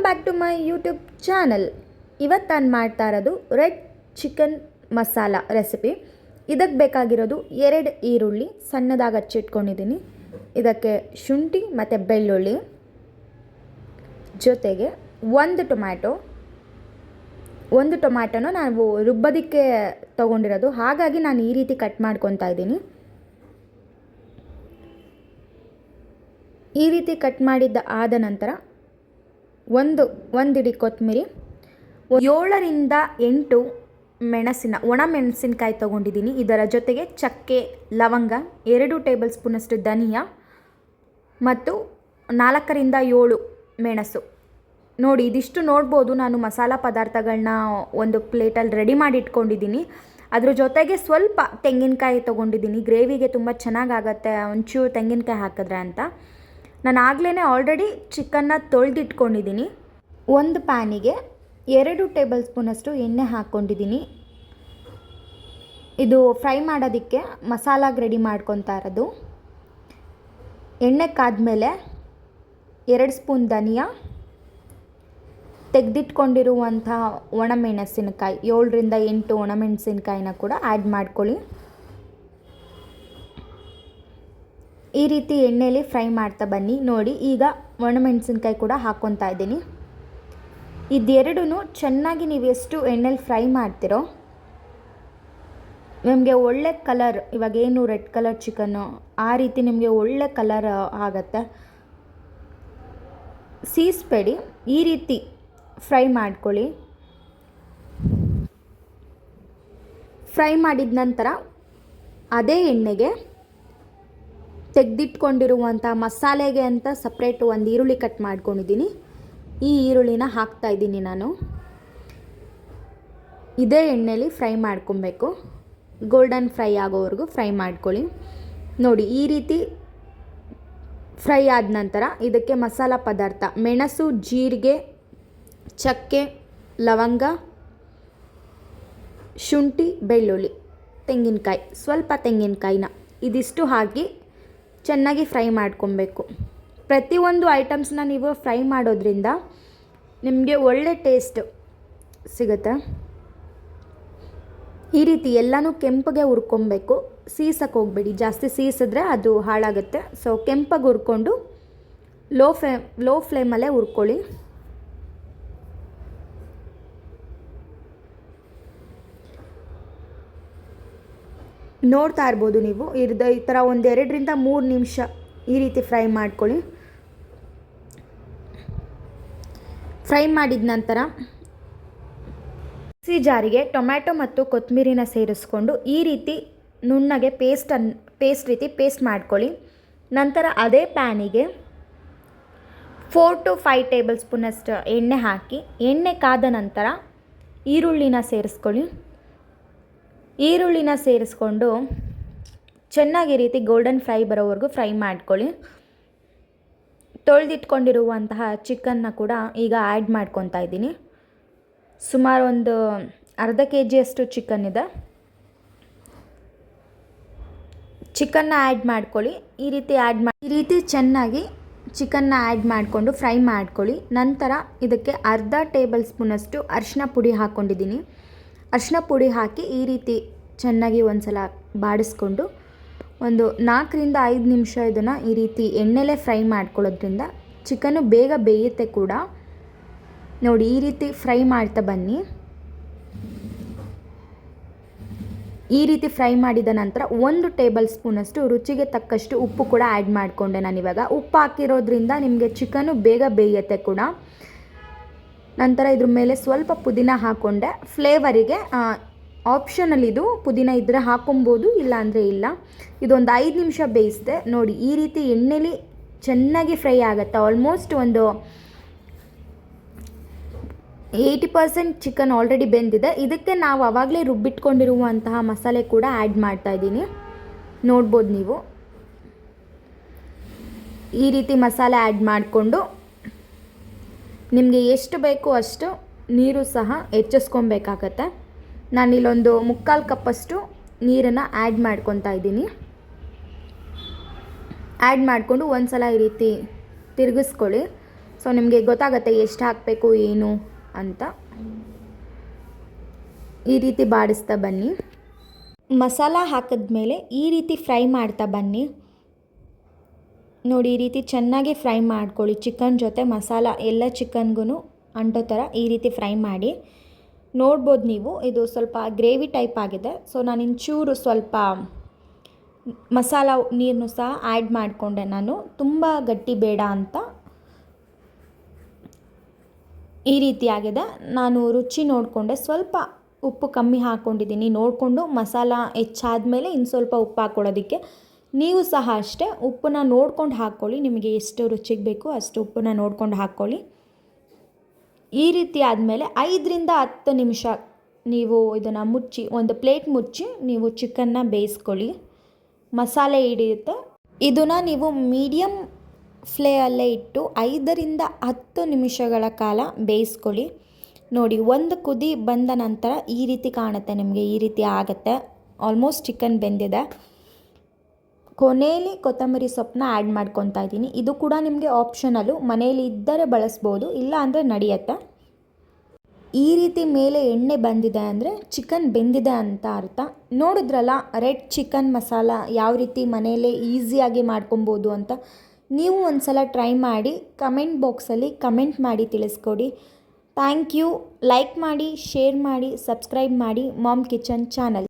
Back to my YouTube channel. ಇವತ್ತು ನಾನು ಮಾಡ್ತಾ ಇರೋದು ರೆಡ್ ಚಿಕನ್ ಮಸಾಲ ರೆಸಿಪಿ. ಇದಕ್ಕೆ ಬೇಕಾಗಿರೋದು 2 ಈರುಳ್ಳಿ ಸಣ್ಣದಾಗಿ ಹಚ್ಚಿಟ್ಕೊಂಡಿದ್ದೀನಿ. ಇದಕ್ಕೆ ಶುಂಠಿ ಮತ್ತು ಬೆಳ್ಳುಳ್ಳಿ, ಜೊತೆಗೆ ಒಂದು ಟೊಮ್ಯಾಟೊನ ನಾವು ರುಬ್ಬೋದಕ್ಕೆ ತೊಗೊಂಡಿರೋದು, ಹಾಗಾಗಿ ನಾನು ಈ ರೀತಿ ಕಟ್ ಮಾಡ್ಕೊತಾ ಇದ್ದೀನಿ. ಈ ರೀತಿ ಕಟ್ ಮಾಡಿದ್ದ ಆದ ನಂತರ ಒಂದು ಇಡೀ ಕೊತ್ತಂಬರಿ, 7ರಿಂದ 8 ಒಣ ಮೆಣಸಿನಕಾಯಿ ತೊಗೊಂಡಿದ್ದೀನಿ. ಇದರ ಜೊತೆಗೆ ಚಕ್ಕೆ, ಲವಂಗ, 2 ಟೇಬಲ್ ಸ್ಪೂನಷ್ಟು ಧನಿಯಾ ಮತ್ತು 4ರಿಂದ 7 ಮೆಣಸು. ನೋಡಿ, ಇದಿಷ್ಟು ನೋಡ್ಬೋದು. ನಾನು ಮಸಾಲ ಪದಾರ್ಥಗಳನ್ನ ಒಂದು ಪ್ಲೇಟಲ್ಲಿ ರೆಡಿ ಮಾಡಿ ಇಟ್ಕೊಂಡಿದ್ದೀನಿ. ಅದ್ರ ಜೊತೆಗೆ ಸ್ವಲ್ಪ ತೆಂಗಿನಕಾಯಿ ತೊಗೊಂಡಿದ್ದೀನಿ. ಗ್ರೇವಿಗೆ ತುಂಬ ಚೆನ್ನಾಗಾಗತ್ತೆ ಒಂಚೂರು ತೆಂಗಿನಕಾಯಿ ಹಾಕಿದ್ರೆ ಅಂತ. ನಾನು ಆಲ್ರೆಡಿ ಚಿಕನ್ನ ತೊಳೆದಿಟ್ಕೊಂಡಿದ್ದೀನಿ. ಒಂದು ಪ್ಯಾನಿಗೆ 2 ಟೇಬಲ್ ಸ್ಪೂನಷ್ಟು ಎಣ್ಣೆ ಹಾಕ್ಕೊಂಡಿದ್ದೀನಿ. ಇದು ಫ್ರೈ ಮಾಡೋದಕ್ಕೆ ಮಸಾಲಾಗೆ ರೆಡಿ ಮಾಡ್ಕೊತಾ ಇರೋದು. ಎಣ್ಣೆ ಕಾದ್ಮೇಲೆ 2 ಸ್ಪೂನ್ ಧನಿಯಾ, ತೆಗೆದಿಟ್ಕೊಂಡಿರುವಂಥ ಒಣಮೆಣಸಿನಕಾಯಿ 7ರಿಂದ 8 ಒಣಮೆಣಸಿನಕಾಯಿನ ಕೂಡ ಆ್ಯಡ್ ಮಾಡ್ಕೊಳ್ಳಿ. ಈ ರೀತಿ ಎಣ್ಣೆಯಲ್ಲಿ ಫ್ರೈ ಮಾಡ್ತಾ ಬನ್ನಿ. ನೋಡಿ, ಈಗ ಒಣಮೆಣಸಿನ್ಕಾಯಿ ಕೂಡ ಹಾಕ್ಕೊತಾ ಇದ್ದೀನಿ. ಇದೆರಡೂ ಚೆನ್ನಾಗಿ ನೀವು ಎಷ್ಟು ಎಣ್ಣೆಲಿ ಫ್ರೈ ಮಾಡ್ತಿರೋ ನಿಮಗೆ ಒಳ್ಳೆ ಕಲರ್, ಇವಾಗೇನು ರೆಡ್ ಕಲರ್ ಚಿಕನ್ನು ಆ ರೀತಿ ನಿಮಗೆ ಒಳ್ಳೆ ಕಲರ್ ಆಗುತ್ತೆ. ಸೀಸ್ಬೇಡಿ, ಈ ರೀತಿ ಫ್ರೈ ಮಾಡ್ಕೊಳ್ಳಿ. ಫ್ರೈ ಮಾಡಿದ ನಂತರ ಅದೇ ಎಣ್ಣೆಗೆ ತೆಗೆದಿಟ್ಕೊಂಡಿರುವಂಥ ಮಸಾಲೆಗೆ ಅಂತ ಸಪ್ರೇಟು ಒಂದು ಈರುಳ್ಳಿ ಕಟ್ ಮಾಡ್ಕೊಂಡಿದ್ದೀನಿ. ಈ ಈರುಳ್ಳಿನ ಹಾಕ್ತಾ ಇದ್ದೀನಿ ನಾನು. ಇದೇ ಎಣ್ಣೆಲಿ ಫ್ರೈ ಮಾಡ್ಕೊಬೇಕು. ಗೋಲ್ಡನ್ ಫ್ರೈ ಆಗೋವರೆಗೂ ಫ್ರೈ ಮಾಡ್ಕೊಳ್ಳಿ. ನೋಡಿ, ಈ ರೀತಿ ಫ್ರೈ ಆದ ನಂತರ ಇದಕ್ಕೆ ಮಸಾಲ ಪದಾರ್ಥ ಮೆಣಸು, ಜೀರಿಗೆ, ಚಕ್ಕೆ, ಲವಂಗ, ಶುಂಠಿ, ಬೆಳ್ಳುಳ್ಳಿ, ತೆಂಗಿನಕಾಯಿ, ಸ್ವಲ್ಪ ತೆಂಗಿನಕಾಯಿನ ಇದಿಷ್ಟು ಹಾಕಿ ಚೆನ್ನಾಗಿ ಫ್ರೈ ಮಾಡ್ಕೊಬೇಕು. ಪ್ರತಿಯೊಂದು ಐಟಮ್ಸ್ನ ನೀವು ಫ್ರೈ ಮಾಡೋದ್ರಿಂದ ನಿಮಗೆ ಒಳ್ಳೆ ಟೇಸ್ಟ್ ಸಿಗುತ್ತೆ. ಈ ರೀತಿ ಎಲ್ಲನೂ ಕೆಂಪಗೆ ಹುರ್ಕೊಬೇಕು. ಸೀಸಕ್ಕೆ ಹೋಗಬೇಡಿ, ಜಾಸ್ತಿ ಸೀಸಿದ್ರೆ ಅದು ಹಾಳಾಗುತ್ತೆ. ಸೊ ಕೆಂಪಗೆ ಹುರ್ಕೊಂಡು ಲೋ ಫ್ಲೇಮಲ್ಲೇ ಹುರ್ಕೊಳ್ಳಿ. ನೋಡ್ತಾ ಇರ್ಬೋದು ನೀವು. ಈ ಥರ 2ರಿಂದ 3 ನಿಮಿಷ ಈ ರೀತಿ ಫ್ರೈ ಮಾಡ್ಕೊಳ್ಳಿ. ಫ್ರೈ ಮಾಡಿದ ನಂತರ ಮಿಕ್ಸಿ ಜಾರಿಗೆ ಟೊಮ್ಯಾಟೊ ಮತ್ತು ಕೊತ್ತಂಬರಿನ ಸೇರಿಸ್ಕೊಂಡು ಈ ರೀತಿ ನುಣ್ಣಗೆ ಪೇಸ್ಟ್ ಮಾಡ್ಕೊಳ್ಳಿ. ನಂತರ ಅದೇ ಪ್ಯಾನಿಗೆ 4 to 5 ಟೇಬಲ್ ಸ್ಪೂನಷ್ಟು ಎಣ್ಣೆ ಹಾಕಿ, ಎಣ್ಣೆ ಕಾದ ನಂತರ ಈರುಳ್ಳಿನ ಸೇರಿಸ್ಕೊಂಡು ಚೆನ್ನಾಗಿ ಈ ರೀತಿ ಗೋಲ್ಡನ್ ಫ್ರೈ ಬರೋವರೆಗೂ ಫ್ರೈ ಮಾಡ್ಕೊಳ್ಳಿ. ತೊಳೆದಿಟ್ಕೊಂಡಿರುವಂತಹ ಚಿಕನ್ನ ಕೂಡ ಈಗ ಆ್ಯಡ್ ಮಾಡ್ಕೊತಾ ಇದ್ದೀನಿ. ಸುಮಾರು ಒಂದು ಅರ್ಧ kg ಚಿಕನ್ ಇದೆ. ಚಿಕನ್ನ ಆ್ಯಡ್ ಮಾಡ್ಕೊಳ್ಳಿ. ಈ ರೀತಿ ಚೆನ್ನಾಗಿ ಚಿಕನ್ನ ಆ್ಯಡ್ ಮಾಡಿಕೊಂಡು ಫ್ರೈ ಮಾಡ್ಕೊಳ್ಳಿ. ನಂತರ ಇದಕ್ಕೆ ಅರ್ಧ ಟೇಬಲ್ ಸ್ಪೂನಷ್ಟು ಅರಿಶಿನ ಪುಡಿ ಹಾಕ್ಕೊಂಡಿದ್ದೀನಿ. ಅರಿಶಿನ ಪುಡಿ ಹಾಕಿ ಈ ರೀತಿ ಚೆನ್ನಾಗಿ ಒಂದು ಸಲ ಬಾಡಿಸ್ಕೊಂಡು ಒಂದು 4ರಿಂದ 5 ನಿಮಿಷ ಇದನ್ನು ಈ ರೀತಿ ಎಣ್ಣೆಲೇ ಫ್ರೈ ಮಾಡ್ಕೊಳ್ಳೋದ್ರಿಂದ ಚಿಕನ್ನು ಬೇಗ ಬೇಯುತ್ತೆ ಕೂಡ. ನೋಡಿ, ಈ ರೀತಿ ಫ್ರೈ ಮಾಡ್ತಾ ಬನ್ನಿ. ಈ ರೀತಿ ಫ್ರೈ ಮಾಡಿದ ನಂತರ 1 ಟೇಬಲ್ ಸ್ಪೂನಷ್ಟು ರುಚಿಗೆ ತಕ್ಕಷ್ಟು ಉಪ್ಪು ಕೂಡ ಆ್ಯಡ್ ಮಾಡಿಕೊಂಡೆ ನಾನಿವಾಗ. ಉಪ್ಪು ಹಾಕಿರೋದ್ರಿಂದ ನಿಮಗೆ ಚಿಕನ್ನು ಬೇಗ ಬೇಯುತ್ತೆ ಕೂಡ. ನಂತರ ಇದ್ರ ಮೇಲೆ ಸ್ವಲ್ಪ ಪುದೀನ ಹಾಕ್ಕೊಂಡೆ. ಫ್ಲೇವರಿಗೆ ಆಪ್ಷನಲ್ ಇದು, ಪುದೀನ ಇದ್ದರೆ ಹಾಕೊಬೋದು, ಇಲ್ಲ ಅಂದರೆ ಇಲ್ಲ. ಇದೊಂದು 5 ನಿಮಿಷ ಬೇಯಿಸಿದೆ. ನೋಡಿ, ಈ ರೀತಿ ಎಣ್ಣೆಲಿ ಚೆನ್ನಾಗಿ ಫ್ರೈ ಆಗುತ್ತೆ. ಆಲ್ಮೋಸ್ಟ್ ಒಂದು 80% ಚಿಕನ್ ಆಲ್ರೆಡಿ ಬೆಂದಿದೆ. ಇದಕ್ಕೆ ನಾವು ಆವಾಗಲೇ ರುಬ್ಬಿಟ್ಕೊಂಡಿರುವಂತಹ ಮಸಾಲೆ ಕೂಡ ಆ್ಯಡ್ ಮಾಡ್ತಾಯಿದ್ದೀನಿ. ನೋಡ್ಬೋದು ನೀವು. ಈ ರೀತಿ ಮಸಾಲೆ ಆ್ಯಡ್ ಮಾಡಿಕೊಂಡು ನಿಮಗೆ ಎಷ್ಟು ಬೇಕೋ ಅಷ್ಟು ನೀರು ಸಹ ಹೆಚ್ಚಿಸ್ಕೊಬೇಕಾಗತ್ತೆ. ನಾನಿಲ್ಲೊಂದು 3/4 ಕಪ್ಪಷ್ಟು ನೀರನ್ನು ಆ್ಯಡ್ ಮಾಡ್ಕೊತಾ ಇದ್ದೀನಿ. ಆ್ಯಡ್ ಮಾಡಿಕೊಂಡು ಒಂದು ಸಲ ಈ ರೀತಿ ತಿರುಗಿಸ್ಕೊಳ್ಳಿ. ಸೊ ನಿಮಗೆ ಗೊತ್ತಾಗುತ್ತೆ ಎಷ್ಟು ಹಾಕಬೇಕು ಏನು ಅಂತ. ಈ ರೀತಿ ಬಾಡಿಸ್ತಾ ಬನ್ನಿ. ಮಸಾಲ ಹಾಕಿದ್ಮೇಲೆ ಈ ರೀತಿ ಫ್ರೈ ಮಾಡ್ತಾ ಬನ್ನಿ. ನೋಡಿ, ಈ ರೀತಿ ಚೆನ್ನಾಗಿ ಫ್ರೈ ಮಾಡ್ಕೊಳ್ಳಿ. ಚಿಕನ್ ಜೊತೆ ಮಸಾಲ ಎಲ್ಲ ಚಿಕನ್ಗೂ ಅಂಟೋ ಥರ ಈ ರೀತಿ ಫ್ರೈ ಮಾಡಿ. ನೋಡ್ಬೋದು ನೀವು, ಇದು ಸ್ವಲ್ಪ ಗ್ರೇವಿ ಟೈಪ್ ಆಗಿದೆ. ಸೊ ನಾನು ಇಂಚೂರು ಸ್ವಲ್ಪ ಮಸಾಲ ನೀರನ್ನು ಸಹ ಆ್ಯಡ್ ಮಾಡಿಕೊಂಡೆ ನಾನು, ತುಂಬ ಗಟ್ಟಿ ಬೇಡ ಅಂತ. ಈ ರೀತಿ ಆಗಿದೆ. ನಾನು ರುಚಿ ನೋಡಿಕೊಂಡೆ, ಸ್ವಲ್ಪ ಉಪ್ಪು ಕಮ್ಮಿ ಹಾಕ್ಕೊಂಡಿದ್ದೀನಿ. ನೋಡಿಕೊಂಡು ಮಸಾಲ ಹೆಚ್ಚಾದಮೇಲೆ ಇನ್ನು ಸ್ವಲ್ಪ ಉಪ್ಪು ಹಾಕ್ಕೊಳ್ಳೋದಕ್ಕೆ. ನೀವು ಸಹ ಅಷ್ಟೇ ಉಪ್ಪನ್ನ ನೋಡ್ಕೊಂಡು ಹಾಕ್ಕೊಳ್ಳಿ. ನಿಮಗೆ ಎಷ್ಟು ರುಚಿಗೆ ಬೇಕು ಅಷ್ಟು ಉಪ್ಪನ್ನ ನೋಡ್ಕೊಂಡು ಹಾಕ್ಕೊಳ್ಳಿ. ಈ ರೀತಿ ಆದಮೇಲೆ 5ರಿಂದ 10 ನಿಮಿಷ ನೀವು ಇದನ್ನು ಮುಚ್ಚಿ, ಒಂದು ಪ್ಲೇಟ್ ಮುಚ್ಚಿ ನೀವು ಚಿಕನ್ನ ಬೇಯಿಸ್ಕೊಳ್ಳಿ. ಮಸಾಲೆ ಹಿಡಿಯುತ್ತೆ. ಇದನ್ನು ನೀವು ಮೀಡಿಯಮ್ ಫ್ಲೇಮಲ್ಲೇ ಇಟ್ಟು 5ರಿಂದ 10 ನಿಮಿಷಗಳ ಕಾಲ ಬೇಯಿಸ್ಕೊಳ್ಳಿ. ನೋಡಿ, ಒಂದು ಕುದಿ ಬಂದ ನಂತರ ಈ ರೀತಿ ಕಾಣುತ್ತೆ ನಿಮಗೆ. ಈ ರೀತಿ ಆಗುತ್ತೆ. ಆಲ್ಮೋಸ್ಟ್ ಚಿಕನ್ ಬೆಂದಿದೆ. ಕೊನೆಯಲ್ಲಿ ಕೊತ್ತಂಬರಿ ಸೊಪ್ಪನ್ನ ಆ್ಯಡ್ ಮಾಡ್ಕೊತಾ ಇದ್ದೀನಿ. ಇದು ಕೂಡ ನಿಮಗೆ ಆಪ್ಷನಲ್ಲು, ಮನೆಯಲ್ಲಿ ಇದ್ದರೆ ಬಳಸ್ಬೋದು, ಇಲ್ಲ ಅಂದರೆ ನಡೆಯುತ್ತೆ. ಈ ರೀತಿ ಮೇಲೆ ಎಣ್ಣೆ ಬಂದಿದೆ ಅಂದರೆ ಚಿಕನ್ ಬೆಂದಿದೆ ಅಂತ ಅರ್ಥ. ನೋಡಿದ್ರಲ್ಲ ರೆಡ್ ಚಿಕನ್ ಮಸಾಲ ಯಾವ ರೀತಿ ಮನೆಯಲ್ಲೇ ಈಸಿಯಾಗಿ ಮಾಡ್ಕೊಬೋದು ಅಂತ. ನೀವು ಒಂದು ಸಲ ಟ್ರೈ ಮಾಡಿ ಕಮೆಂಟ್ ಬಾಕ್ಸಲ್ಲಿ ಕಮೆಂಟ್ ಮಾಡಿ ತಿಳಿಸ್ಕೊಡಿ. Thank you. ಲೈಕ್ ಮಾಡಿ, ಶೇರ್ ಮಾಡಿ, ಸಬ್ಸ್ಕ್ರೈಬ್ ಮಾಡಿ ಮಾಮ್ ಕಿಚನ್ ಚಾನಲ್.